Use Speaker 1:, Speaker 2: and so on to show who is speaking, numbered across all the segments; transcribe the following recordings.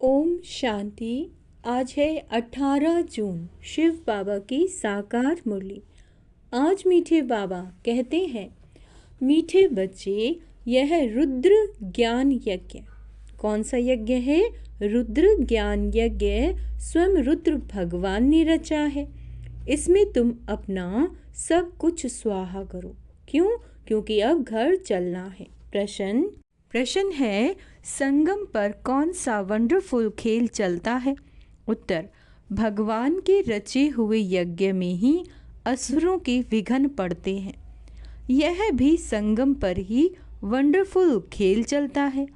Speaker 1: ओम शांति। आज है 18 जून, शिव बाबा की साकार मुरली। आज मीठे बाबा कहते हैं, मीठे बच्चे, यह रुद्र ज्ञान यज्ञ। कौन सा यज्ञ है? रुद्र ज्ञान यज्ञ स्वयं रुद्र भगवान ने रचा है। इसमें तुम अपना सब कुछ स्वाहा करो। क्यों? क्योंकि अब घर चलना है। प्रश्न है, संगम पर कौन सा वंडरफुल खेल चलता है? उत्तर, भगवान के रचे हुए यज्ञ में ही असुरों के विघ्न पड़ते हैं। यह भी संगम पर ही वंडरफुल खेल चलता है।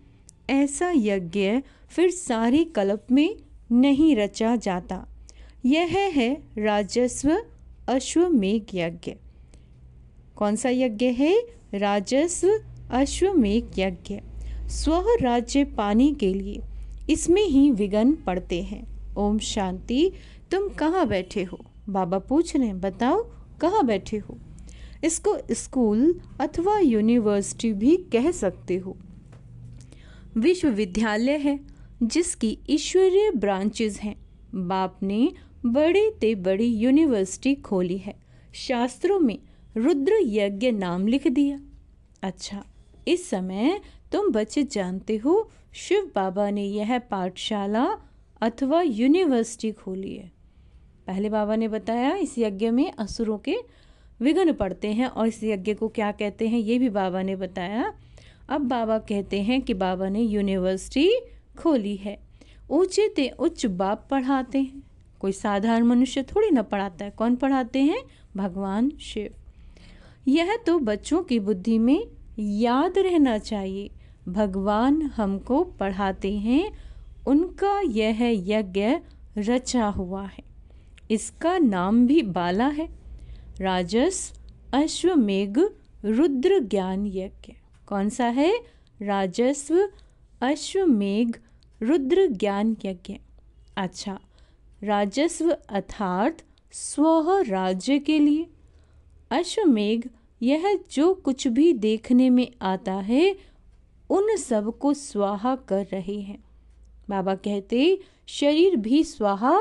Speaker 1: ऐसा यज्ञ फिर सारे कल्प में नहीं रचा जाता। यह है राजस्व अश्वमेघ यज्ञ। कौन सा यज्ञ है? राजस्व अश्वमेघ यज्ञ। स्व राज्य पाने के लिए इसमें ही विघ्न पड़ते हैं। ओम शांति। तुम कहाँ बैठे हो? बाबा पूछ रहे हैं, बताओ कहाँ बैठे हो? इसको स्कूल अथवा यूनिवर्सिटी भी कह सकते हो। विश्वविद्यालय है जिसकी ईश्वरीय ब्रांचेस हैं। बाप ने बड़े ते बड़ी यूनिवर्सिटी खोली है। शास्त्रों में रुद्र यज्ञ नाम लिख दिया। अच्छा, इस समय तुम बच्चे जानते हो शिव बाबा ने यह पाठशाला अथवा यूनिवर्सिटी खोली है। पहले बाबा ने बताया इस यज्ञ में असुरों के विघ्न पड़ते हैं और इस यज्ञ को क्या कहते हैं ये भी बाबा ने बताया। अब बाबा कहते हैं कि बाबा ने यूनिवर्सिटी खोली है। ऊंचे ते उच्च बाप पढ़ाते हैं। कोई साधारण मनुष्य थोड़ी ना पढ़ाता है। कौन पढ़ाते हैं? भगवान शिव। यह तो बच्चों की बुद्धि में याद रहना चाहिए। भगवान हमको पढ़ाते हैं। उनका यह यज्ञ रचा हुआ है। इसका नाम भी बाला है। राजस्व अश्वमेघ रुद्र ज्ञान यज्ञ। कौन सा है? राजस्व अश्वमेघ रुद्र ज्ञान यज्ञ। अच्छा, राजस्व अर्थात स्व राज्य के लिए। अश्वमेघ यह जो कुछ भी देखने में आता है उन सब को स्वाहा कर रहे हैं। बाबा कहते शरीर भी स्वाहा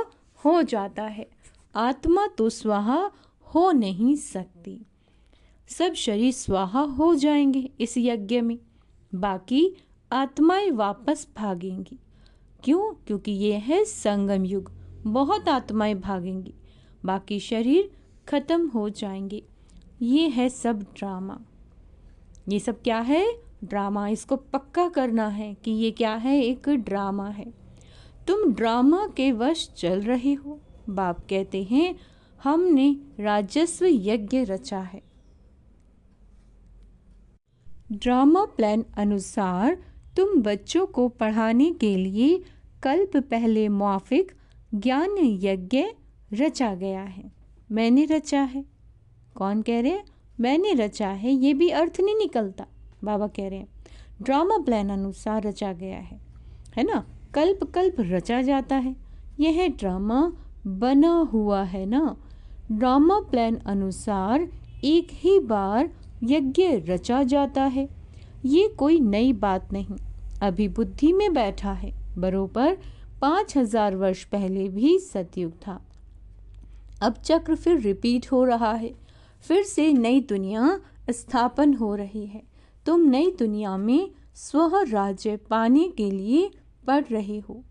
Speaker 1: हो जाता है, आत्मा तो स्वाहा हो नहीं सकती। सब शरीर स्वाहा हो जाएंगे इस यज्ञ में, बाकी आत्माएं वापस भागेंगी। क्यों? क्योंकि ये है संगम युग। बहुत आत्माएं भागेंगी, बाकी शरीर खत्म हो जाएंगे। ये है सब ड्रामा। ये सब क्या है? ड्रामा। इसको पक्का करना है कि ये क्या है? एक ड्रामा है। तुम ड्रामा के वश चल रहे हो। बाप कहते हैं हमने राजस्व यज्ञ रचा है। ड्रामा प्लान अनुसार तुम बच्चों को पढ़ाने के लिए कल्प पहले मौफिक ज्ञान यज्ञ रचा गया है। मैंने रचा है। कौन कह रहे हैं? मैंने रचा है। ये भी अर्थ नहीं निकलता। बाबा कह रहे हैं ड्रामा प्लान अनुसार रचा गया है ना। कल्प कल्प रचा जाता है। यह ड्रामा बना हुआ है ना। ड्रामा प्लान अनुसार एक ही बार यज्ञ रचा जाता है। ये कोई नई बात नहीं। अभी बुद्धि में बैठा है। बरोबर 5000 वर्ष पहले भी सतयुग था। अब चक्र फिर रिपीट हो रहा है। फिर से नई दुनिया स्थापन हो रही है। तुम नई दुनिया में स्व राज्य पाने के लिए पढ़ रहे हो।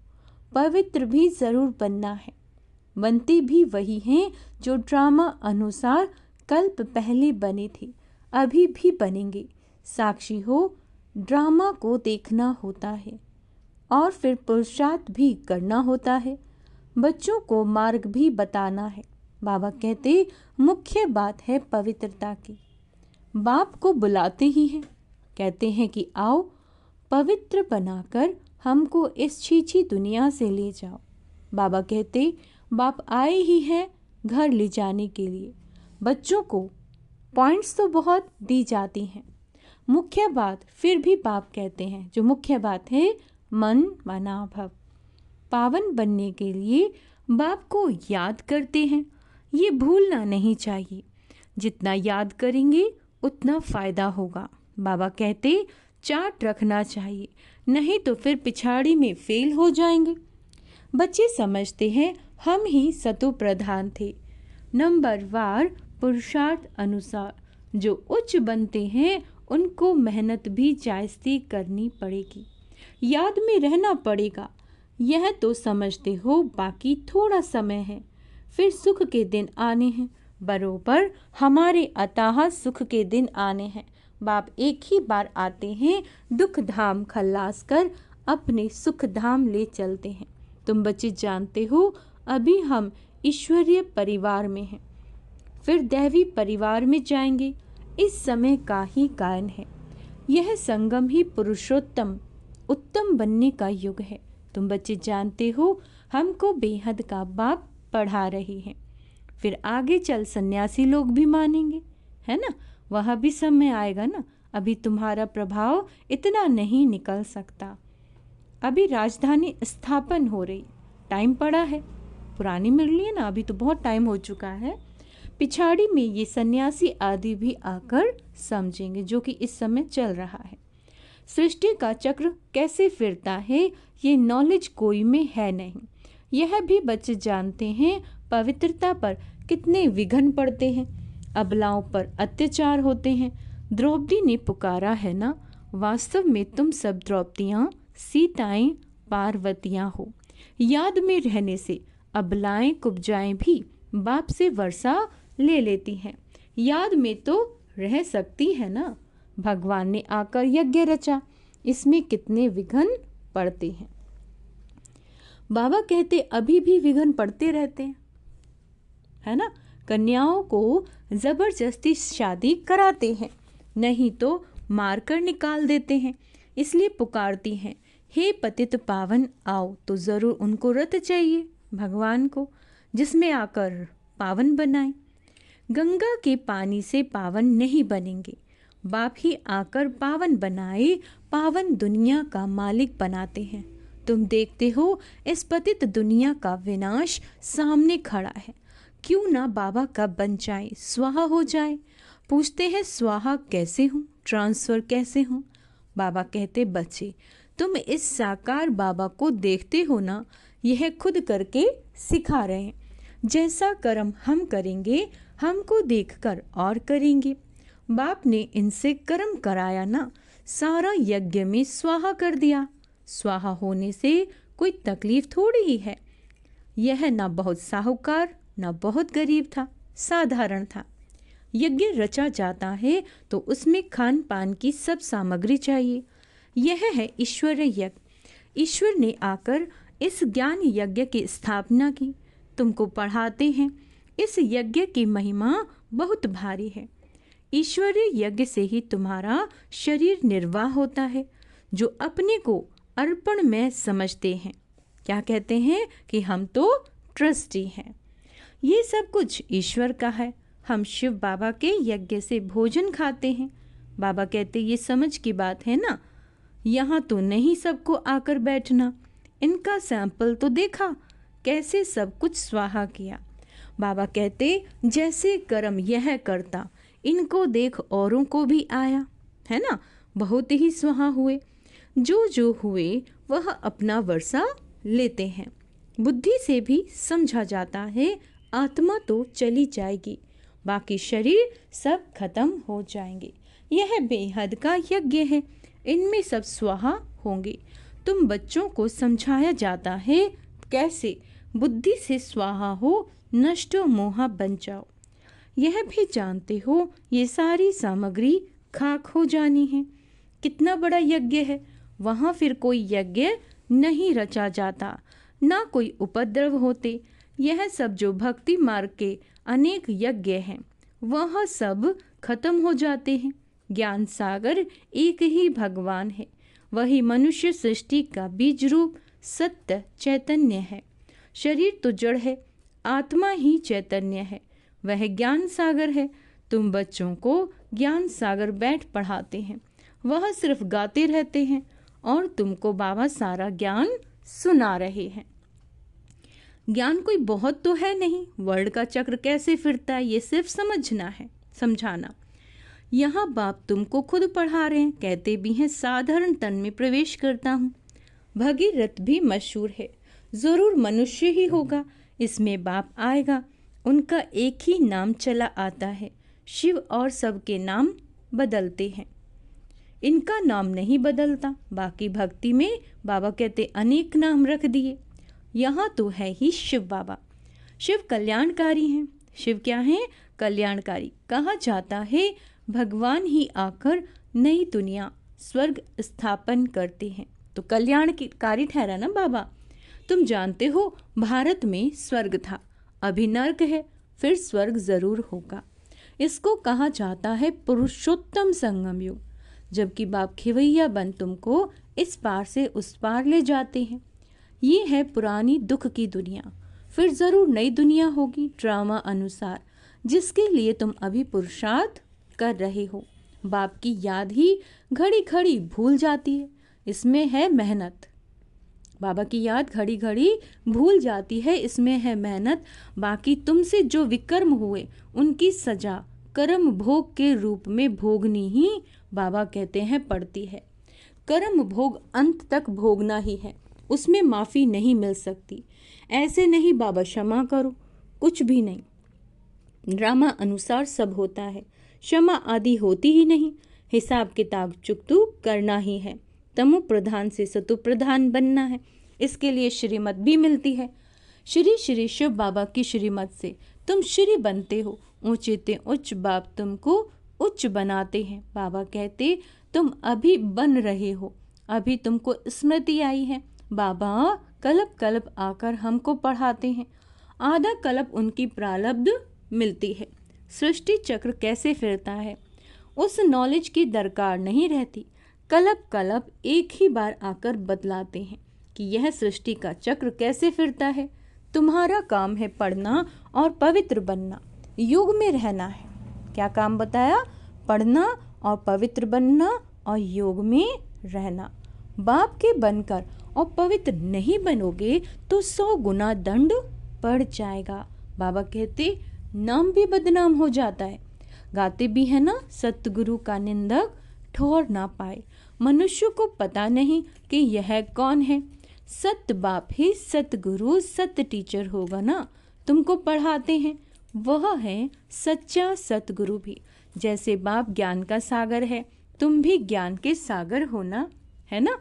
Speaker 1: पवित्र भी जरूर बनना है। बनते भी वही हैं जो ड्रामा अनुसार कल्प पहले बने थे, अभी भी बनेंगे। साक्षी हो, ड्रामा को देखना होता है और फिर पुरुषार्थ भी करना होता है। बच्चों को मार्ग भी बताना है। बाबा कहते मुख्य बात है पवित्रता की। बाप को बुलाते ही हैं, कहते हैं कि आओ पवित्र बनाकर हमको इस छीछी दुनिया से ले जाओ। बाबा कहते बाप आए ही हैं घर ले जाने के लिए। बच्चों को पॉइंट्स तो बहुत दी जाती हैं। मुख्य बात फिर भी बाप कहते हैं जो मुख्य बात है मन मना भव। पावन बनने के लिए बाप को याद करते हैं। ये भूलना नहीं चाहिए। जितना याद करेंगे उतना फ़ायदा होगा। बाबा कहते चार्ट रखना चाहिए, नहीं तो फिर पिछाड़ी में फेल हो जाएंगे। बच्चे समझते हैं हम ही सतो प्रधान थे। नंबर वार पुरुषार्थ अनुसार जो उच्च बनते हैं उनको मेहनत भी जायज़ती करनी पड़ेगी, याद में रहना पड़ेगा। यह तो समझते हो, बाकी थोड़ा समय है, फिर सुख के दिन आने हैं। बरोबर हमारे अताह सुख के दिन आने हैं। बाप एक ही बार आते हैं, दुख धाम खल्लास कर अपने सुख धाम ले चलते हैं। तुम बच्चे जानते हो अभी हम ईश्वरीय परिवार में हैं, फिर दैवी परिवार में जाएंगे। इस समय का ही गायन है। यह संगम ही पुरुषोत्तम उत्तम बनने का युग है। तुम बच्चे जानते हो हमको बेहद का बाप पढ़ा रही है। फिर आगे चल सन्यासी लोग भी मानेंगे, है ना। वह भी समय आएगा ना। अभी तुम्हारा प्रभाव इतना नहीं निकल सकता। अभी राजधानी स्थापन हो रही, टाइम पड़ा है। पुरानी मिल रही है ना, अभी तो बहुत टाइम हो चुका है। पिछाड़ी में ये सन्यासी आदि भी आकर समझेंगे, जो कि इस समय चल रहा है। सृष्टि का चक्र कैसे फिरता है ये नॉलेज कोई में है नहीं। यह भी बच्चे जानते हैं पवित्रता पर कितने विघ्न पड़ते हैं, अबलाओं पर अत्याचार होते हैं। द्रौपदी ने पुकारा है ना, वास्तव में तुम सब द्रौपदियाँ सीताएं पार्वतियाँ हो। याद में रहने से अबलाएं कुब्जाएं भी बाप से वर्षा ले लेती हैं। याद में तो रह सकती है ना। भगवान ने आकर यज्ञ रचा, इसमें कितने विघ्न पड़ते हैं। बाबा कहते अभी भी विघ्न पड़ते रहते हैं, है ना। कन्याओं को जबरदस्ती शादी कराते हैं, नहीं तो मारकर निकाल देते हैं। इसलिए पुकारती हैं, हे पतित पावन आओ। तो जरूर उनको रथ चाहिए भगवान को, जिसमें आकर पावन बनाए। गंगा के पानी से पावन नहीं बनेंगे, बाप ही आकर पावन बनाए, पावन दुनिया का मालिक बनाते हैं। तुम देखते हो इस पतित दुनिया का विनाश सामने खड़ा है। क्यों ना बाबा का बन जाए, स्वाहा हो जाए। पूछते हैं स्वाहा कैसे हूँ, ट्रांसफर कैसे हूँ। बाबा कहते बच्चे तुम इस साकार बाबा को देखते हो ना, यह खुद करके सिखा रहे हैं। जैसा कर्म हम करेंगे हमको देखकर और करेंगे। बाप ने इनसे कर्म कराया ना, सारा यज्ञ में स्वाहा कर दिया। स्वाहा होने से कोई तकलीफ थोड़ी ही है। यह ना बहुत साहूकार ना बहुत गरीब था, साधारण था। यज्ञ रचा जाता है तो उसमें खान पान की सब सामग्री चाहिए। यह है ईश्वर यज्ञ। ईश्वर ने आकर इस ज्ञान यज्ञ की स्थापना की। तुमको पढ़ाते हैं, इस यज्ञ की महिमा बहुत भारी है। ईश्वरीय यज्ञ से ही तुम्हारा शरीर निर्वाह होता है। जो अपने को अर्पण में समझते हैं, क्या कहते हैं कि हम तो ट्रस्टी हैं। ये सब कुछ ईश्वर का है। हम शिव बाबा के यज्ञ से भोजन खाते हैं। बाबा कहते ये समझ की बात है ना, यहाँ तो नहीं सबको आकर बैठना। इनका सैंपल तो देखा, कैसे सब कुछ स्वाहा किया। बाबा कहते जैसे कर्म यह करता, इनको देख औरों को भी आया, है ना। बहुत ही स्वाहा हुए। जो जो हुए वह अपना वर्षा लेते हैं। बुद्धि से भी समझा जाता है आत्मा तो चली जाएगी, बाकी शरीर सब खत्म हो जाएंगे। यह बेहद का यज्ञ है, इनमें सब स्वाहा होंगे। तुम बच्चों को समझाया जाता है कैसे बुद्धि से स्वाहा हो, नष्टो मोहा बन जाओ। यह भी जानते हो ये सारी सामग्री खाक हो जानी है। कितना बड़ा यज्ञ है, वहाँ फिर कोई यज्ञ नहीं रचा जाता, ना कोई उपद्रव होते। यह सब जो भक्ति मार्ग के अनेक यज्ञ हैं वह सब खत्म हो जाते हैं। ज्ञान सागर एक ही भगवान है, वही मनुष्य सृष्टि का बीज रूप सत्य चैतन्य है। शरीर तो जड़ है, आत्मा ही चैतन्य है, वह ज्ञान सागर है। तुम बच्चों को ज्ञान सागर बैठ पढ़ाते हैं, वह सिर्फ गाते रहते हैं और तुमको बाबा सारा ज्ञान सुना रहे हैं। ज्ञान कोई बहुत तो है नहीं, वर्ल्ड का चक्र कैसे फिरता है ये सिर्फ समझना है, समझाना। यहाँ बाप तुमको खुद पढ़ा रहे हैं, कहते भी हैं साधारण तन में प्रवेश करता हूँ। भगीरथ भी मशहूर है, जरूर मनुष्य ही होगा, इसमें बाप आएगा। उनका एक ही नाम चला आता है, शिव, और सबके नाम बदलते हैं, इनका नाम नहीं बदलता। बाकी भक्ति में बाबा कहते अनेक नाम रख दिए, यहाँ तो है ही शिव बाबा। शिव कल्याणकारी हैं। शिव क्या है? कल्याणकारी। कहा जाता है भगवान ही आकर नई दुनिया स्वर्ग स्थापन करते हैं, तो कल्याणकारी ठहरा ना बाबा। तुम जानते हो भारत में स्वर्ग था, अभी नर्क है, फिर स्वर्ग जरूर होगा। इसको कहा जाता है पुरुषोत्तम संगम युग, जबकि बाप खिवैया बन तुमको इस पार से उस पार ले जाते हैं। ये है पुरानी दुख की दुनिया, फिर जरूर नई दुनिया होगी ड्रामा अनुसार, जिसके लिए तुम अभी पुरुषार्थ कर रहे हो। बाप की याद ही घड़ी घड़ी भूल जाती है, इसमें है मेहनत। बाबा की याद घड़ी घड़ी भूल जाती है, इसमें है मेहनत। बाकी तुमसे जो विकर्म हुए उनकी सजा कर्म भोग के रूप में भोगनी ही बाबा कहते हैं पड़ती है। कर्म भोग अंत तक भोगना ही है, उसमें माफ़ी नहीं मिल सकती। ऐसे नहीं बाबा क्षमा करो, कुछ भी नहीं, ड्रामा अनुसार सब होता है, क्षमा आदि होती ही नहीं। हिसाब किताब चुकतू करना ही है, तमो प्रधान से सतु प्रधान बनना है, इसके लिए श्रीमत भी मिलती है। श्री श्री शिव बाबा की श्रीमत से तुम श्री बनते हो, ऊंचे ते उच्च बाप तुमको उच्च बनाते हैं। बाबा कहते तुम अभी बन रहे हो, अभी तुमको स्मृति आई है। बाबा कल्प कल्प आकर हमको पढ़ाते हैं, आधा कल्प उनकी प्रारब्ध मिलती है। सृष्टि चक्र कैसे फिरता है उस नॉलेज की दरकार नहीं रहती, कल्प कल्प एक ही बार आकर बतलाते हैं कि यह सृष्टि का चक्र कैसे फिरता है। तुम्हारा काम है पढ़ना और पवित्र बनना, युग में रहना है। क्या काम बताया? पढ़ना और पवित्र बनना और योग में रहना। बाप के बनकर और पवित्र नहीं बनोगे तो 100 गुना दंड पड़ जाएगा। बाबा कहते नाम भी बदनाम हो जाता है। गाते भी है ना, सतगुरु का निंदक ठोर ना पाए। मनुष्य को पता नहीं कि यह कौन है। सत बाप ही सतगुरु सत टीचर होगा ना, तुमको पढ़ाते हैं, वह है सच्चा सतगुरु भी। जैसे बाप ज्ञान का सागर है, तुम भी ज्ञान के सागर हो ना, है ना।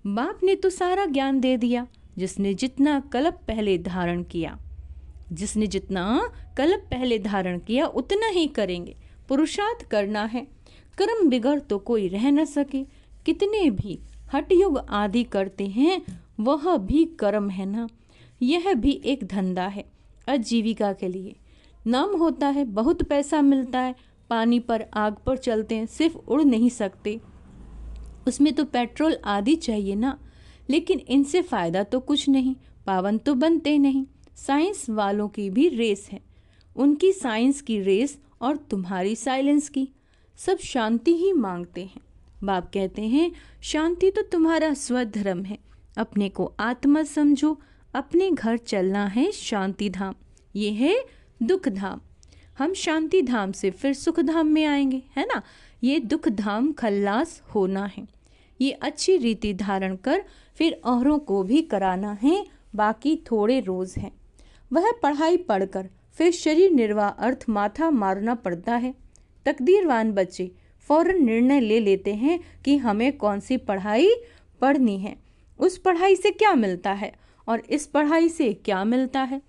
Speaker 1: बाप ने तो सारा ज्ञान दे दिया, जिसने जितना कल्प पहले धारण किया, जिसने जितना कल्प पहले धारण किया उतना ही करेंगे। पुरुषार्थ करना है, कर्म बिगड़ तो कोई रह न सके। कितने भी हठ युग आदि करते हैं, वह भी कर्म है ना। यह भी एक धंधा है, आजीविका के लिए। नाम होता है, बहुत पैसा मिलता है, पानी पर आग पर चलते हैं, सिर्फ उड़ नहीं सकते, उसमें तो पेट्रोल आदि चाहिए ना। लेकिन इनसे फ़ायदा तो कुछ नहीं, पावन तो बनते नहीं। साइंस वालों की भी रेस है, उनकी साइंस की रेस और तुम्हारी साइलेंस की। सब शांति ही मांगते हैं। बाप कहते हैं शांति तो तुम्हारा स्वधर्म है, अपने को आत्मा समझो, अपने घर चलना है शांति धाम, ये है दुख धाम। हम शांति धाम से फिर सुख धाम में आएंगे, है ना। ये दुख धाम खल्लास होना है, ये अच्छी रीति धारण कर फिर औरों को भी कराना है। बाकी थोड़े रोज हैं, वह पढ़ाई पढ़कर फिर शरीर निर्वाह अर्थ माथा मारना पड़ता है। तकदीरवान बच्चे फौरन निर्णय ले लेते हैं कि हमें कौन सी पढ़ाई पढ़नी है, उस पढ़ाई से क्या मिलता है और इस पढ़ाई से क्या मिलता है।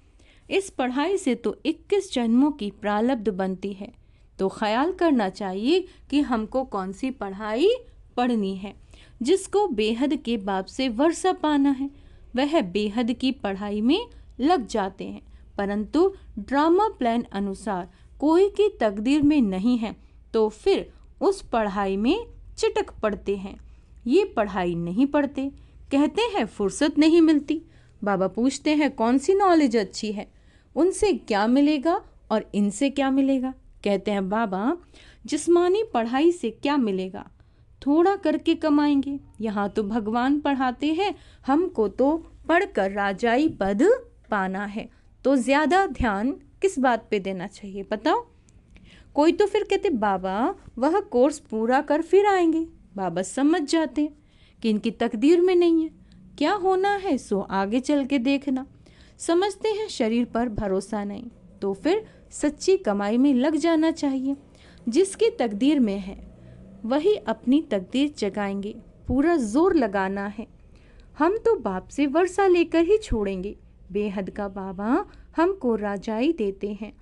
Speaker 1: इस पढ़ाई से तो 21 जन्मों की प्रारब्ध बनती है, तो ख्याल करना चाहिए कि हमको कौन सी पढ़ाई पढ़नी है। जिसको बेहद के बाप से वर्षा पाना है, वह बेहद की पढ़ाई में लग जाते हैं, परंतु ड्रामा प्लान अनुसार कोई की तकदीर में नहीं है तो फिर उस पढ़ाई में चिटक पड़ते हैं। ये पढ़ाई नहीं पढ़ते, कहते हैं फुर्सत नहीं मिलती। बाबा पूछते हैं कौन सी नॉलेज अच्छी है, उनसे क्या मिलेगा और इनसे क्या मिलेगा। कहते हैं बाबा जिस्मानी पढ़ाई से क्या मिलेगा, थोड़ा करके कमाएंगे। यहाँ तो भगवान पढ़ाते हैं, हमको तो पढ़कर राजाई पद पाना है, तो ज़्यादा ध्यान किस बात पे देना चाहिए बताओ। कोई तो फिर कहते बाबा वह कोर्स पूरा कर फिर आएंगे। बाबा समझ जाते हैं कि इनकी तकदीर में नहीं है, क्या होना है सो आगे चल के देखना। समझते हैं शरीर पर भरोसा नहीं, तो फिर सच्ची कमाई में लग जाना चाहिए। जिसकी तकदीर में है वही अपनी तकदीर जगाएंगे, पूरा जोर लगाना है। हम तो बाप से वर्षा लेकर ही छोड़ेंगे। बेहद का बाबा हमको राजाई देते हैं,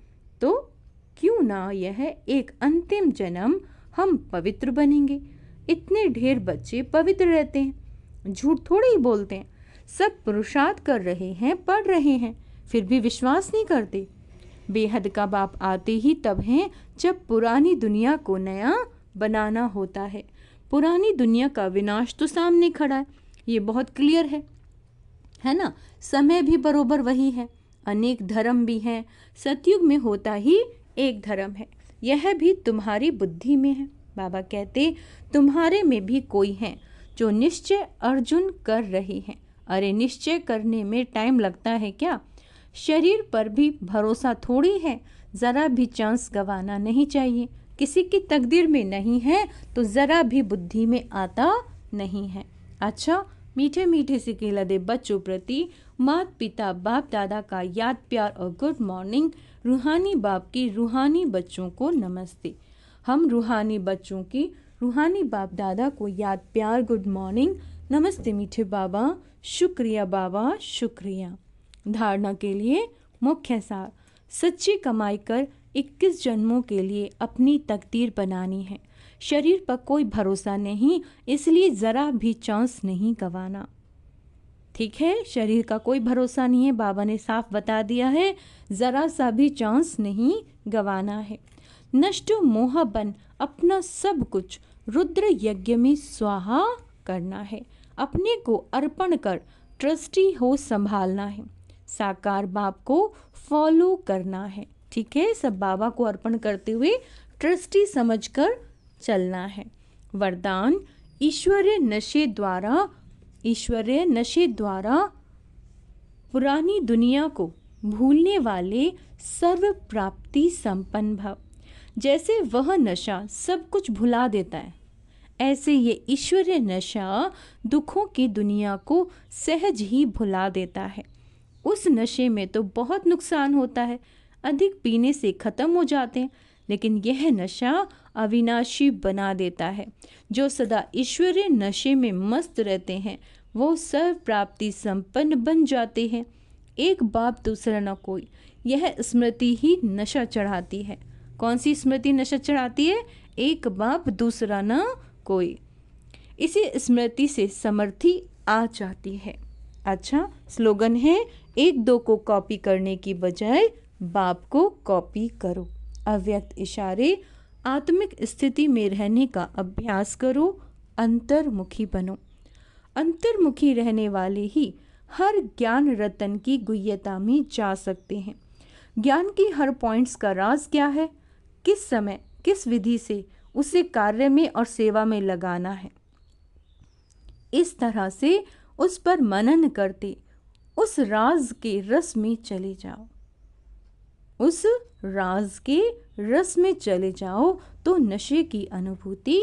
Speaker 1: तो क्यों ना यह एक अंतिम जन्म हम पवित्र बनेंगे। इतने ढेर बच्चे पवित्र रहते हैं, झूठ थोड़ी ही बोलते हैं। सब पुरुषार्थ कर रहे हैं, पढ़ रहे हैं, फिर भी विश्वास नहीं करते। बेहद का बाप आते ही तब हैं जब पुरानी दुनिया को नया बनाना होता है। पुरानी दुनिया का विनाश तो सामने खड़ा है, ये बहुत क्लियर है ना। समय भी बरोबर वही है, अनेक धर्म भी हैं। सतयुग में होता ही एक धर्म है, यह भी तुम्हारी बुद्धि में है। बाबा कहते तुम्हारे में भी कोई है जो निश्चय अर्जुन कर रही है। अरे निश्चय करने में टाइम लगता है क्या? शरीर पर भी भरोसा थोड़ी है, ज़रा भी चांस गंवाना नहीं चाहिए। किसी की तकदीर में नहीं है तो ज़रा भी बुद्धि में आता नहीं है। अच्छा, मीठे मीठे से केला दे बच्चों प्रति माता पिता बाप दादा का याद प्यार और गुड मॉर्निंग। रूहानी बाप की रूहानी बच्चों को नमस्ते। हम रूहानी बच्चों की रूहानी बाप दादा को याद प्यार गुड मॉर्निंग नमस्ते मीठे बाबा, शुक्रिया बाबा शुक्रिया। धारणा के लिए मुख्य सार, सच्ची कमाई कर 21 जन्मों के लिए अपनी तकदीर बनानी है। शरीर पर कोई भरोसा नहीं, इसलिए ज़रा भी चांस नहीं गंवाना। ठीक है, शरीर का कोई भरोसा नहीं है, बाबा ने साफ बता दिया है, ज़रा सा भी चांस नहीं गंवाना है। नष्ट मोह बन अपना सब कुछ रुद्र यज्ञ में स्वाहा करना है। अपने को अर्पण कर ट्रस्टी हो संभालना है। साकार बाप को फॉलो करना है। ठीक है, सब बाबा को अर्पण करते हुए ट्रस्टी समझकर चलना है। वरदान, ईश्वरीय नशे द्वारा पुरानी दुनिया को भूलने वाले सर्व प्राप्ति संपन्न भव। जैसे वह नशा सब कुछ भुला देता है, ऐसे ये ईश्वरीय नशा दुखों की दुनिया को सहज ही भुला देता है। उस नशे में तो बहुत नुकसान होता है, अधिक पीने से खत्म हो जाते हैं, लेकिन यह नशा अविनाशी बना देता है। जो सदा ईश्वरीय नशे में मस्त रहते हैं वो सर्व प्राप्ति संपन्न बन जाते हैं। एक बाप दूसरा न कोई, यह स्मृति ही नशा चढ़ाती है। कौन सी स्मृति नशा चढ़ाती है? एक बाप दूसरा न कोई। इसी स्मृति से समर्थी आ जाती है। अच्छा, स्लोगन है, एक दो को कॉपी करने की बजाय बाप को कॉपी करो। अव्यक्त इशारे, आत्मिक स्थिति में रहने का अभ्यास करो। अंतर्मुखी बनो। अंतर्मुखी रहने वाले ही हर ज्ञान रतन की गुह्यता में जा सकते हैं। ज्ञान की हर पॉइंट्स का राज क्या है? किस समय किस विधि से उसे कार्य में और सेवा में लगाना है। इस तरह से उस पर मनन करते उस राज के रस में चले जाओ। उस राज के रस में चले जाओ तो नशे की अनुभूति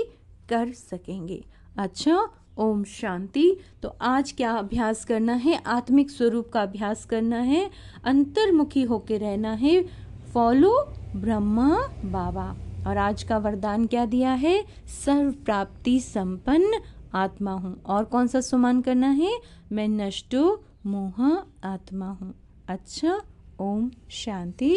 Speaker 1: कर सकेंगे। अच्छा, ओम शांति। तो आज क्या अभ्यास करना है? आत्मिक स्वरूप का अभ्यास करना है, अंतर्मुखी होकर रहना है। फॉलो ब्रह्मा बाबा। और आज का वरदान क्या दिया है? सर्व प्राप्ति संपन्न आत्मा हूँ। और कौन सा सुमन करना है? मैं नष्टो मोह आत्मा हूँ। अच्छा, ओम शांति।